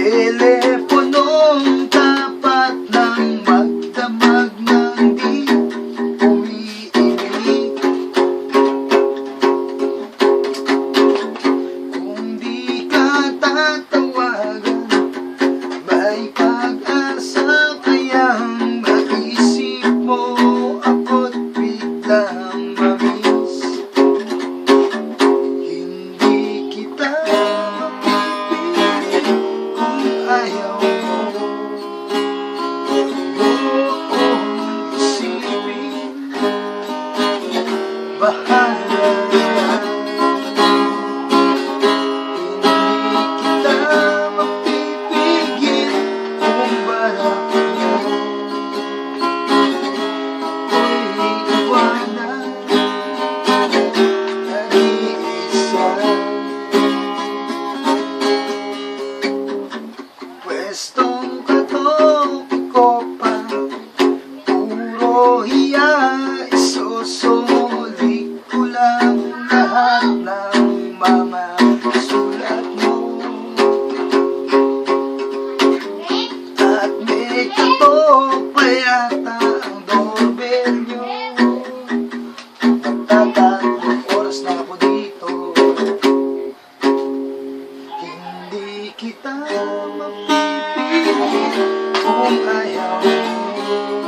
Teleponong tapat ng magdamag ng di umiibig. Kung di ka tatawagan, may pag-asa kayang maisip mo ako't biglang mamiss. Hindi kita mapipilit kung ayaw mo. Huwag kong isipin, bahala na. Hindi kita mapipigil kung balak mo ko'y iwanan. Nag-iisa, pwestong katopiko pa, puro hiya. Isusulit ko lang lahat ng mga sulat mo. At may katok pa yata ang doorbell nyo. Magtatatlong oras na ako dito. Hindi kita mapipilit kung ayaw mo.